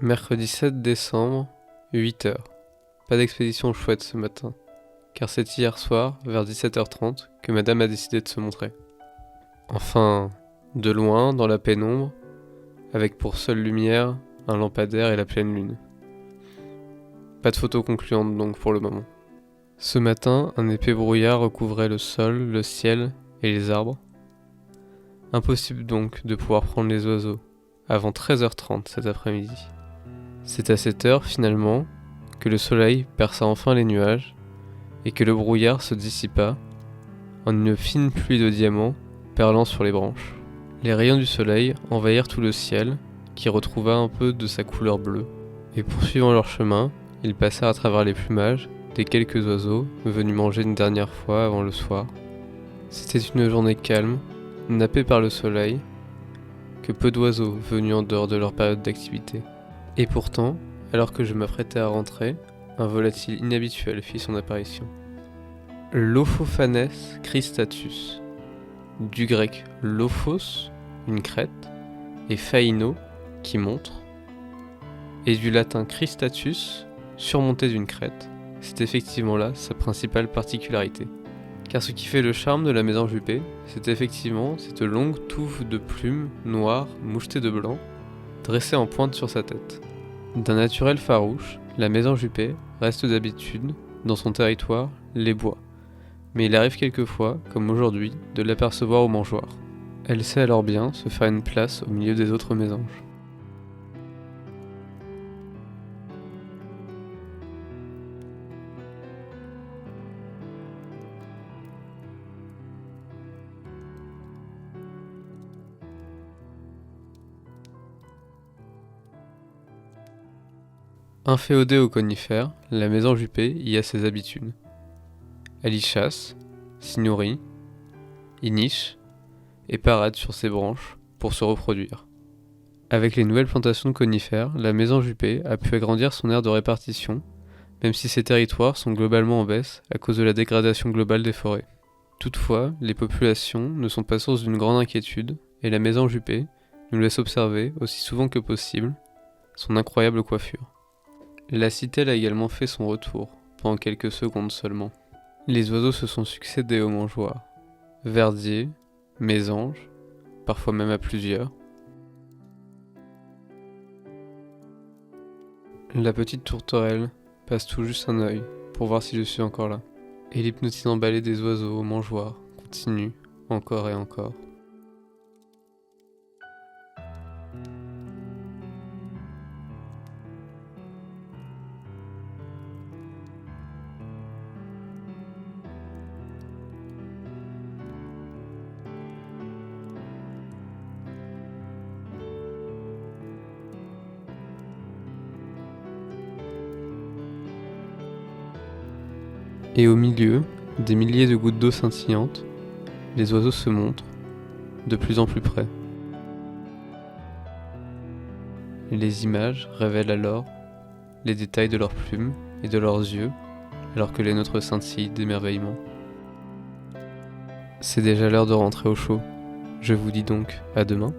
Mercredi 7 décembre, 8h. Pas d'expédition chouette ce matin, car c'est hier soir, vers 17h30, que madame a décidé de se montrer. Enfin, de loin, dans la pénombre, avec pour seule lumière un lampadaire et la pleine lune. Pas de photo concluante donc pour le moment. Ce matin, un épais brouillard recouvrait le sol, le ciel et les arbres. Impossible donc de pouvoir prendre les oiseaux avant 13h30 cet après-midi. C'est à cette heure, finalement, que le soleil perça enfin les nuages et que le brouillard se dissipa en une fine pluie de diamants perlant sur les branches. Les rayons du soleil envahirent tout le ciel, qui retrouva un peu de sa couleur bleue, et poursuivant leur chemin, ils passèrent à travers les plumages des quelques oiseaux venus manger une dernière fois avant le soir. C'était une journée calme, nappée par le soleil, que peu d'oiseaux venus en dehors de leur période d'activité. Et pourtant, alors que je m'apprêtais à rentrer, un volatile inhabituel fit son apparition. L'Opophanes cristatus, du grec lophos, une crête, et phaino, qui montre, et du latin cristatus, surmonté d'une crête. C'est effectivement là sa principale particularité. Car ce qui fait le charme de la mésange huppée, c'est effectivement cette longue touffe de plumes noires mouchetées de blanc, dressée en pointe sur sa tête. D'un naturel farouche, la mésange huppée reste d'habitude, dans son territoire, les bois. Mais il arrive quelquefois, comme aujourd'hui, de l'apercevoir aux mangeoires. Elle sait alors bien se faire une place au milieu des autres mésanges. Inféodée aux conifères, la mésange huppée y a ses habitudes. Elle y chasse, s'y nourrit, y niche et parade sur ses branches pour se reproduire. Avec les nouvelles plantations de conifères, la mésange huppée a pu agrandir son aire de répartition, même si ses territoires sont globalement en baisse à cause de la dégradation globale des forêts. Toutefois, les populations ne sont pas source d'une grande inquiétude et la mésange huppée nous laisse observer, aussi souvent que possible, son incroyable coiffure. La citelle a également fait son retour, pendant quelques secondes seulement. Les oiseaux se sont succédés aux mangeoires. Verdier, mésanges, parfois même à plusieurs. La petite tourterelle passe tout juste un œil pour voir si je suis encore là. Et l'hypnotisant balai des oiseaux aux mangeoires continue encore et encore. Et au milieu, des milliers de gouttes d'eau scintillantes, les oiseaux se montrent, de plus en plus près. Les images révèlent alors les détails de leurs plumes et de leurs yeux, alors que les nôtres scintillent d'émerveillement. C'est déjà l'heure de rentrer au chaud. Je vous dis donc à demain.